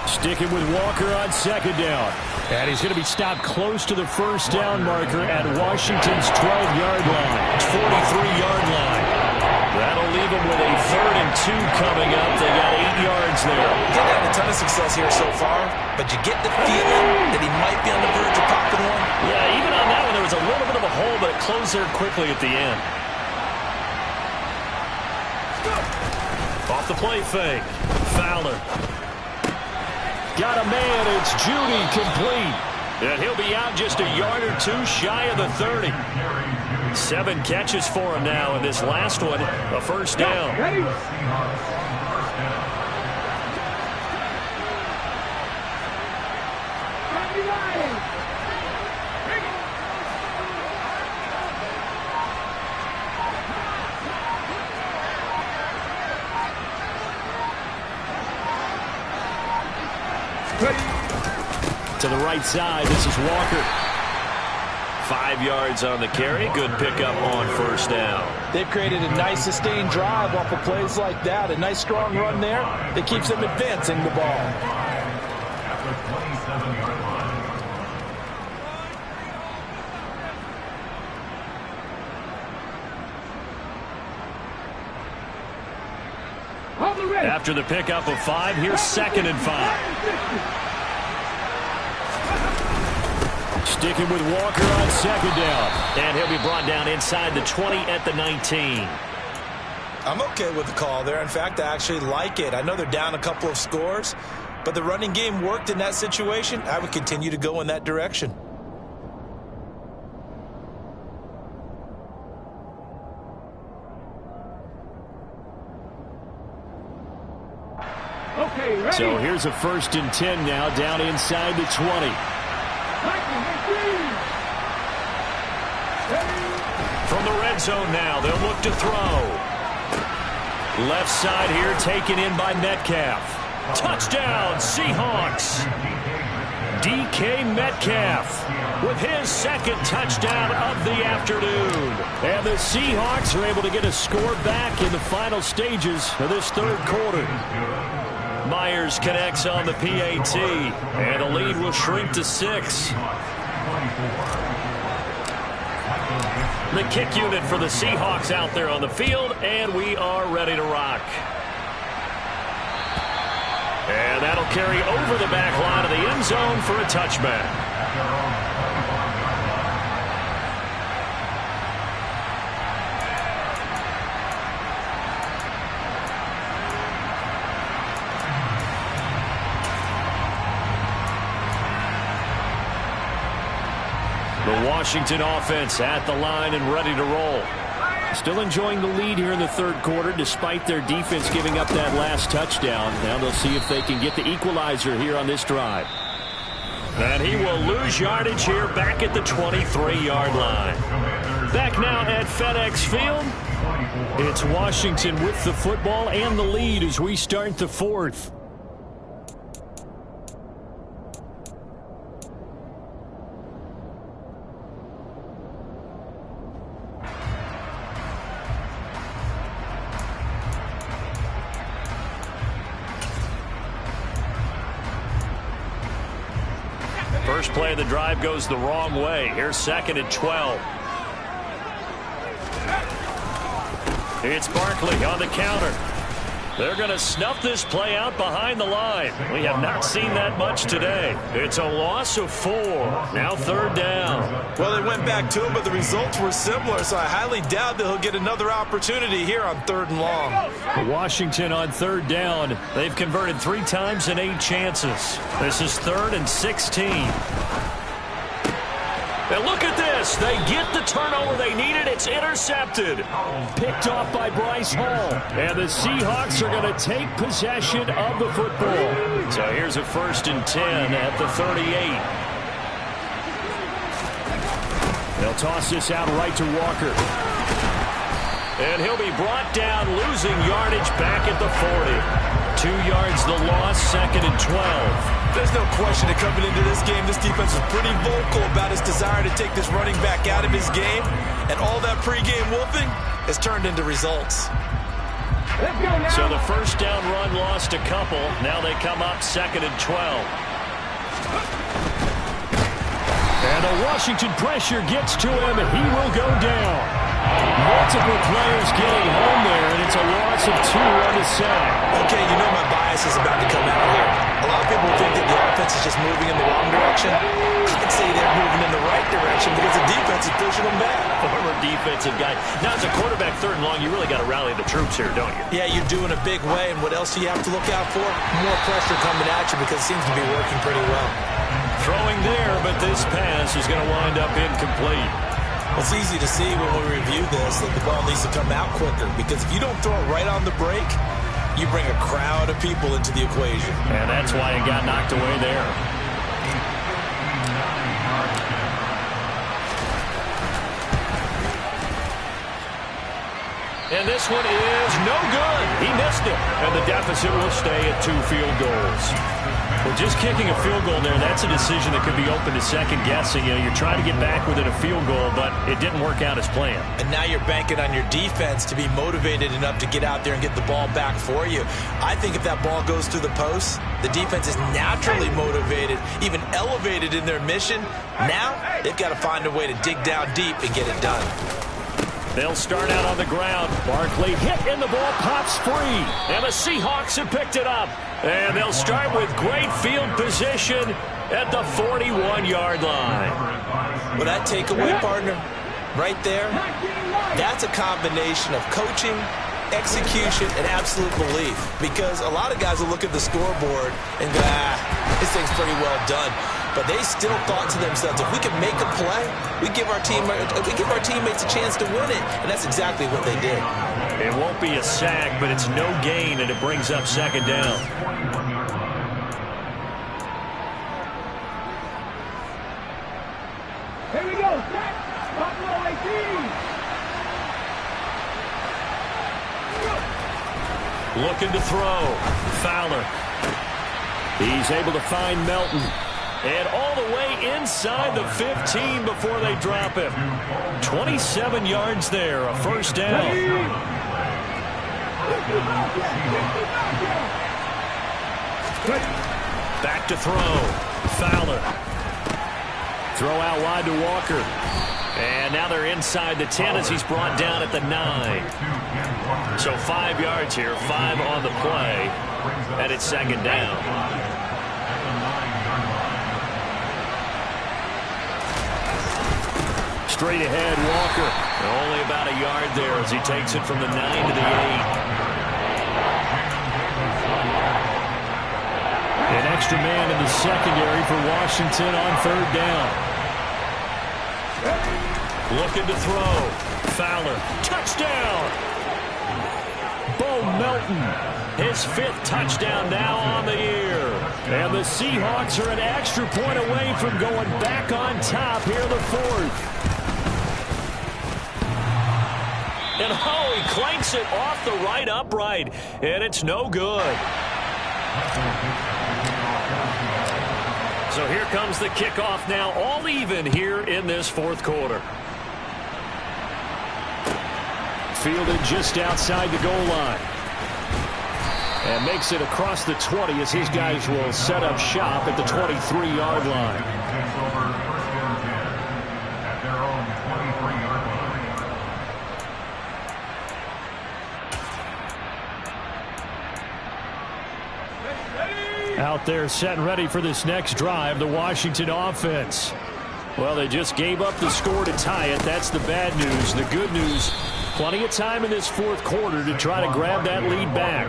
Sticking with Walker on second down. And he's going to be stopped close to the first down marker at Washington's 12-yard line. 43-yard line. That'll leave them with a 3rd and 2 coming up. They got 8 yards there. They've had a ton of success here so far, but you get the feeling that he might be on the verge of popping one. Yeah, even on that one, there was a little bit of a hole, but it closed there quickly at the end. Off the play fake. Fowler. Got a man. It's Judy complete. And he'll be out just a yard or two shy of the 30. 7 catches for him now, and this last one, a first down. To the right side, this is Walker. 5 yards on the carry. Good pickup on first down. They've created a nice sustained drive off of plays like that. A nice strong run there that keeps them advancing the ball. After the pickup of 5, here's 2nd and 5. Sticking with Walker on second down. And he'll be brought down inside the 20 at the 19. I'm okay with the call there. In fact, I actually like it. I know they're down a couple of scores, but the running game worked in that situation. I would continue to go in that direction. Okay, ready? So here's a 1st and 10 now, down inside the 20. From the red zone now, they'll look to throw. Left side here taken in by Metcalf. Touchdown, Seahawks. DK Metcalf with his 2nd touchdown of the afternoon. And the Seahawks are able to get a score back in the final stages of this 3rd quarter. Myers connects on the PAT, and the lead will shrink to 6. The kick unit for the Seahawks out there on the field, and we are ready to rock. And that'll carry over the back line of the end zone for a touchback. The Washington offense at the line and ready to roll. Still enjoying the lead here in the 3rd quarter despite their defense giving up that last touchdown. Now they'll see if they can get the equalizer here on this drive. And he will lose yardage here back at the 23-yard line. Back now at FedEx Field. It's Washington with the football and the lead as we start the 4th. First play of the drive goes the wrong way. Here's 2nd and 12. It's Barkley on the counter. They're going to snuff this play out behind the line. We have not seen that much today. It's a loss of 4. Now 3rd down. Well, they went back to him, but the results were similar, so I highly doubt that he'll get another opportunity here on 3rd and long. Washington on 3rd down. They've converted 3 times in 8 chances. This is 3rd and 16. And look at this. They get the turnover they needed. It's intercepted. Picked off by Bryce Hall. And the Seahawks are going to take possession of the football. So here's a 1st and 10 at the 38. They'll toss this out right to Walker. And he'll be brought down, losing yardage back at the 40. 2 yards the loss, 2nd and 12. There's no question that coming into this game, this defense was pretty vocal about its desire to take this running back out of his game. And all that pregame wolfing has turned into results. So the 1st down run lost a couple. Now they come up 2nd and 12. And the Washington pressure gets to him, and he will go down. Multiple players getting home there, and it's a loss of 2 on the sack. Okay, you know my bias is about to come out here. A lot of people think that the offense is just moving in the wrong direction. I'd say they're moving in the right direction because the defense is pushing them back. Former defensive guy. Now, as a quarterback 3rd and long, you really got to rally the troops here, don't you? Yeah, you're doing a big way, and what else do you have to look out for? More pressure coming at you because it seems to be working pretty well. Throwing there, but this pass is going to wind up incomplete. It's easy to see when we review this that the ball needs to come out quicker because if you don't throw it right on the break, you bring a crowd of people into the equation. And that's why it got knocked away there. And this one is no good. He missed it. And the deficit will stay at 2 field goals. Well, just kicking a field goal there, that's a decision that could be open to second guessing. You know, you're trying to get back within a field goal, but it didn't work out as planned. And now you're banking on your defense to be motivated enough to get out there and get the ball back for you. I think if that ball goes through the post, the defense is naturally motivated, even elevated in their mission. Now they've got to find a way to dig down deep and get it done. They'll start out on the ground. Barkley hit and the ball pops free. And the Seahawks have picked it up. And they'll start with great field position at the 41-yard line. Well, that takeaway, partner, right there, that's a combination of coaching, execution, and absolute belief. Because a lot of guys will look at the scoreboard and go, this thing's pretty well done. But they still thought to themselves, if we can make a play, we give our teammates a chance to win it. And that's exactly what they did. It won't be a sack, but it's no gain, and it brings up 2nd down. Here we go. Set. Buffalo 18. Looking to throw. Fowler. He's able to find Melton. And all the way inside the 15 before they drop him. 27 yards there, a 1st down. Back to throw. Fowler. Throw out wide to Walker. And now they're inside the 10 as he's brought down at the 9. So 5 yards here, 5 on the play. And it's 2nd down. Straight ahead, Walker. Only about a yard there as he takes it from the 9 to the 8. An extra man in the secondary for Washington on 3rd down. Looking to throw. Fowler. Touchdown! Bo Melton. His 5th touchdown now on the year. And the Seahawks are an extra point away from going back on top here in the 4th. And he clanks it off the right upright. And it's no good. So here comes the kickoff now, all even here in this 4th quarter. Fielded just outside the goal line. And makes it across the 20 as his guys will set up shop at the 23-yard line. Out there set and ready for this next drive, the Washington offense. Well, they just gave up the score to tie it. That's the bad news. The good news, plenty of time in this fourth quarter to try to grab that lead back.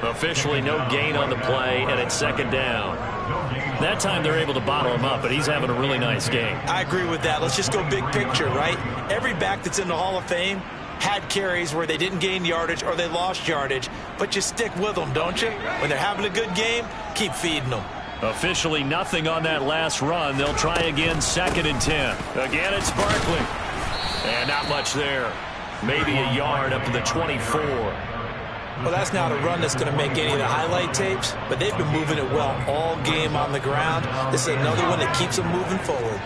Officially no gain on the play, and it's second down. That time they're able to bottle him up, but he's having a really nice game. I agree with that. Let's just go big picture, right? Every back that's in the Hall of Fame had carries where they didn't gain yardage or they lost yardage, but you stick with them, don't you? When they're having a good game, keep feeding them. Officially nothing on that last run. They'll try again, 2nd and 10. Again, it's Barkley. And not much there. Maybe a yard up to the 24. Well, that's not a run that's going to make any of the highlight tapes, but they've been moving it well all game on the ground. This is another one that keeps them moving forward.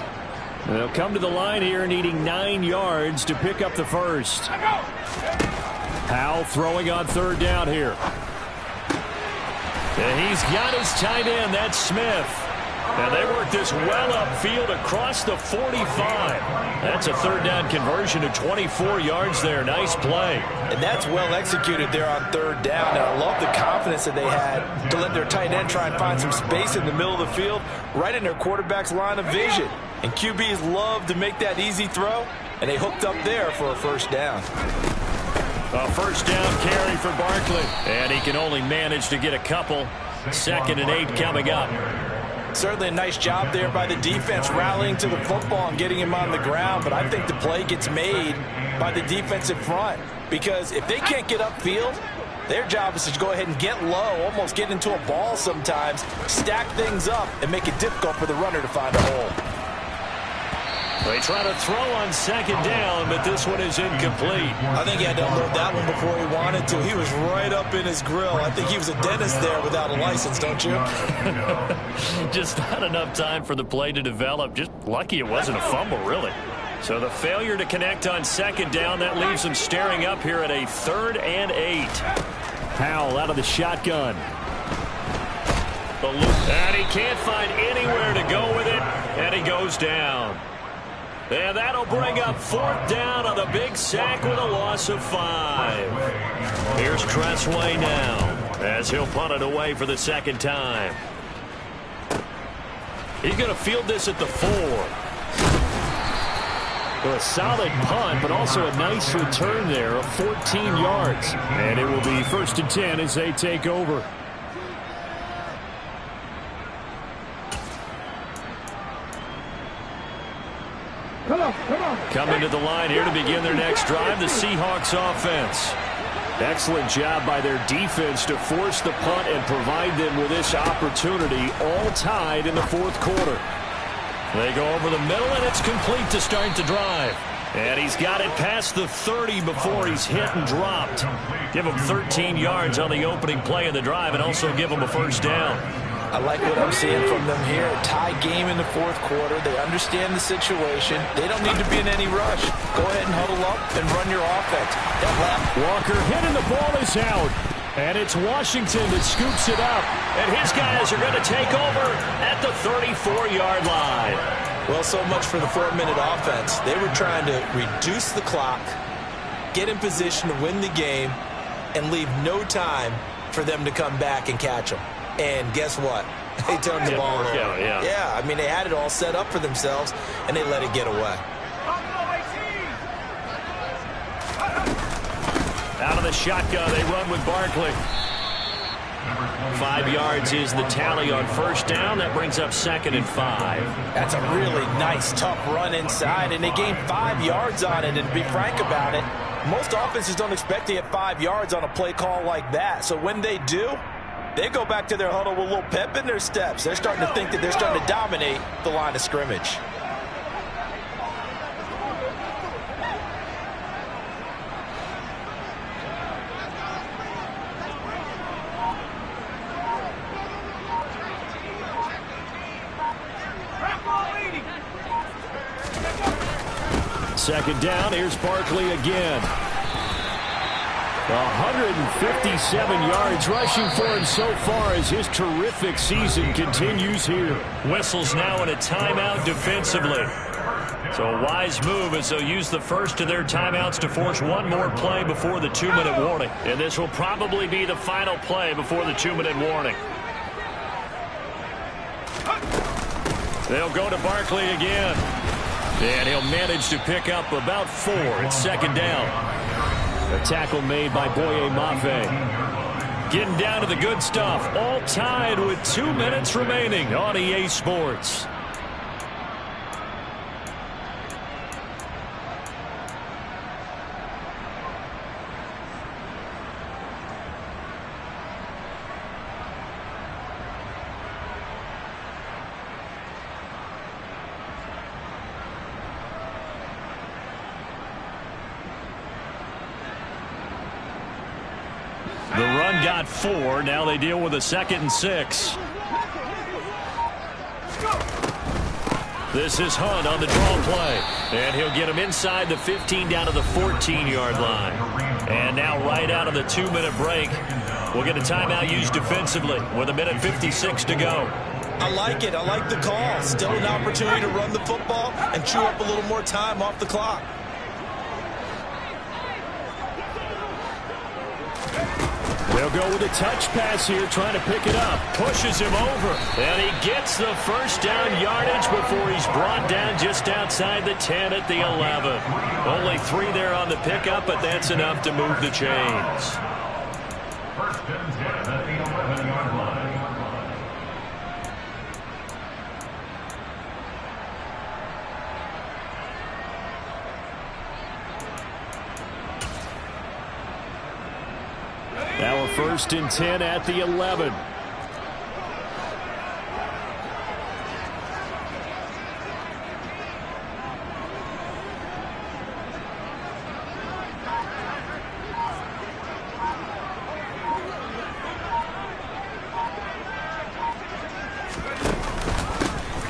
They'll come to the line here needing 9 yards to pick up the first. Powell throwing on 3rd down here. And he's got his tight end. That's Smith. And they work this well upfield across the 45. That's a 3rd down conversion to 24 yards there. Nice play. And that's well executed there on 3rd down. And I love the confidence that they had to let their tight end try and find some space in the middle of the field, right in their quarterback's line of vision. And QBs love to make that easy throw, and they hooked up there for a 1st down. A 1st down carry for Barkley. And he can only manage to get a couple. 2nd and 8 coming up. Certainly a nice job there by the defense rallying to the football and getting him on the ground, but I think the play gets made by the defensive front because if they can't get upfield, their job is to go ahead and get low, almost get into a ball sometimes, stack things up, and make it difficult for the runner to find a hole. They try to throw on 2nd down, but this one is incomplete. I think he had to unload that one before he wanted to. He was right up in his grill. I think he was a dentist there without a license, don't you? Just not enough time for the play to develop. Just lucky it wasn't a fumble, really. So the failure to connect on 2nd down, that leaves them staring up here at a 3rd and 8. Powell out of the shotgun. And he can't find anywhere to go with it, and he goes down. And that'll bring up 4th down on the big sack with a loss of 5. Here's Tressway now as he'll punt it away for the 2nd time. He's going to field this at the 4. Well, a solid punt, but also a nice return there of 14 yards. And it will be 1st and 10 as they take over. Coming to the line here to begin their next drive, the Seahawks offense. Excellent job by their defense to force the punt and provide them with this opportunity, all tied in the 4th quarter. They go over the middle, and it's complete to start the drive. And he's got it past the 30 before he's hit and dropped. Give him 13 yards on the opening play of the drive and also give him a 1st down. I like what I'm seeing from them here. A tie game in the 4th quarter. They understand the situation. They don't need to be in any rush. Go ahead and huddle up and run your offense. Walker hit and the ball is out. And it's Washington that scoops it up. And his guys are going to take over at the 34-yard line. Well, so much for the 4-minute offense. They were trying to reduce the clock, get in position to win the game, and leave no time for them to come back and catch them. And guess what? They turned the ball over. Yeah, I mean, they had it all set up for themselves, and they let it get away. Out of the shotgun, they run with Barkley. 5 yards is the tally on 1st down. That brings up 2nd and 5. That's a really nice, tough run inside, and they gained 5 yards on it. And to be frank about it, most offenses don't expect to get 5 yards on a play call like that. So when they do, they go back to their huddle with a little pep in their steps. They're starting to think that they're starting to dominate the line of scrimmage. Second down, here's Barkley again. 157 yards rushing for him so far as his terrific season continues here. Whistles now in a timeout defensively. So a wise move as they'll use the first of their timeouts to force one more play before the 2-minute warning. And this will probably be the final play before the 2-minute warning. They'll go to Barkley again. And he'll manage to pick up about 4 at second down. A tackle made by Boye Mafe. Getting down to the good stuff. All tied with 2 minutes remaining on EA Sports. The run got 4. Now they deal with a 2nd and 6. This is Hunt on the draw play. And he'll get him inside the 15 down to the 14-yard line. And now right out of the 2-minute break, we'll get a timeout used defensively with 1:56 to go. I like it. I like the call. Still an opportunity to run the football and chew up a little more time off the clock. They'll go with a touch pass here, trying to pick it up. Pushes him over. And he gets the first down yardage before he's brought down just outside the 10 at the 11. Only 3 there on the pickup, but that's enough to move the chains. First and 10 at the 11-yard line. Now a 1st and 10 at the 11.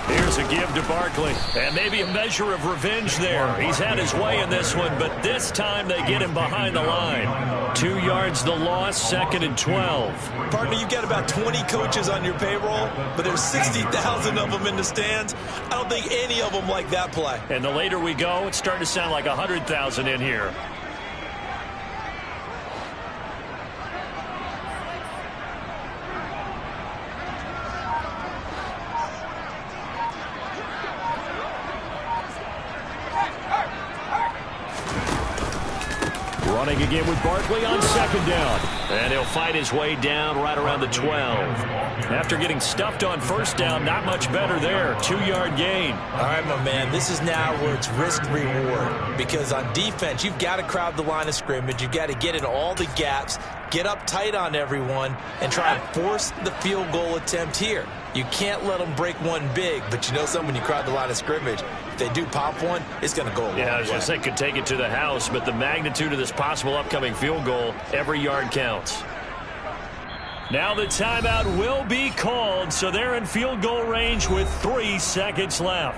Here's a give to Barkley. And maybe a measure of revenge there. He's had his way in this one, but this time they get him behind the line. 2 yards the loss, 2nd and 12. Partner, you got about 20 coaches on your payroll, but there's 60,000 of them in the stands. I don't think any of them like that play. And the later we go, it's starting to sound like 100,000 in here. Running again with Barkley on 2nd down. And he'll fight his way down right around the 12. After getting stuffed on 1st down, not much better there. 2-yard gain. All right, my man, this is now where it's risk-reward. Because on defense, you've got to crowd the line of scrimmage. You've got to get in all the gaps, get up tight on everyone, and try and force the field goal attempt here. You can't let them break one big, but you know something, when you crowd the line of scrimmage, if they do pop one, it's going to go a long way. Yeah, I was going to say could take it to the house, but the magnitude of this possible upcoming field goal, every yard counts. Now the timeout will be called, so they're in field goal range with 3 seconds left.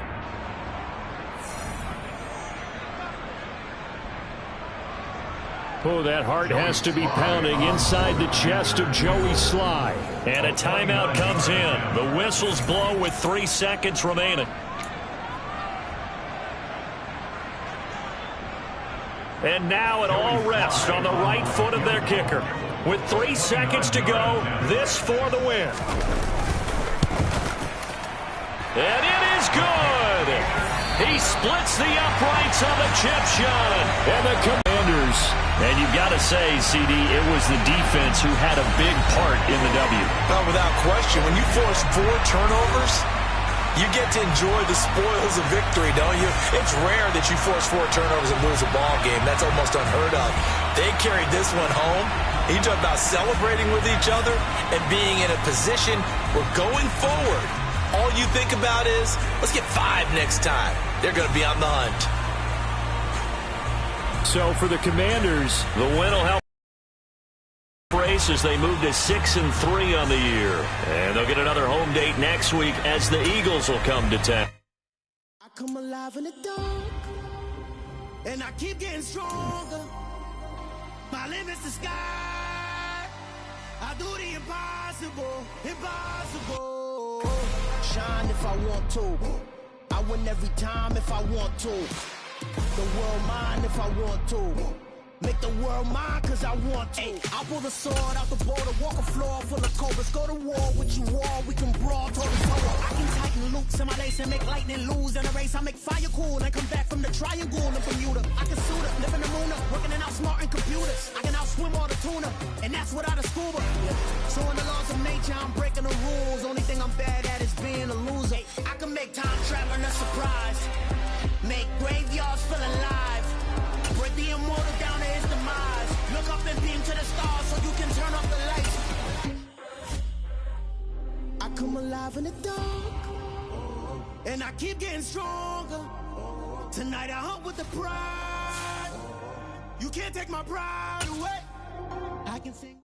Oh, that heart has to be pounding inside the chest of Joey Sly. And a timeout comes in. The whistles blow with 3 seconds remaining. And now it all rests on the right foot of their kicker. With 3 seconds to go, this for the win. And it is good. He splits the uprights on the chip shot. And the Commanders. And you've got to say, CD, it was the defense who had a big part in the W. Oh, without question. When you force 4 turnovers, you get to enjoy the spoils of victory, don't you? It's rare that you force 4 turnovers and lose a ball game. That's almost unheard of. They carried this one home. You talk about celebrating with each other and being in a position where going forward, all you think about is, let's get 5 next time. They're going to be on the hunt. So for the Commanders, the win will help race as they move to 6-3 on the year. And they'll get another home date next week as the Eagles will come to town. I come alive in the dark, and I keep getting stronger. My limit's the sky. I do the impossible, impossible. Shine if I want to. I win every time if I want to. The world mine if I want to. Make the world mine cause I want to. Ay, I'll pull the sword out the border, walk a floor full of cobras. Go to war with you all, we can brawl toe to toe. I can tighten loops in my lace and make lightning lose in a race. I make fire cool and come back from the triangle in Bermuda. I can suit up, live in the moon, working and outsmarting computers. I can outswim all the tuna, and that's without a scuba. So in the laws of nature, I'm breaking the rules. Only thing I'm bad at is being a loser. I can make time traveling a surprise. Make graveyards feel alive. Break the immortal down to his demise. Look up and beam to the stars so you can turn off the lights. I come alive in the dark, and I keep getting stronger. Tonight I hunt with the pride. You can't take my pride away. I can sing.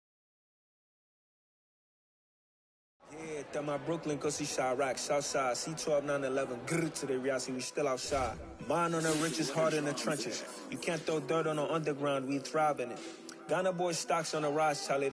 Yeah, that my Brooklyn, go see Chirac, Southside, C12-911, grrr to the Riasi, we still outside. Mine on the riches, hard in the trenches. You can't throw dirt on the underground, we thrive in it. Ghana boy stocks on the rise, Charlie.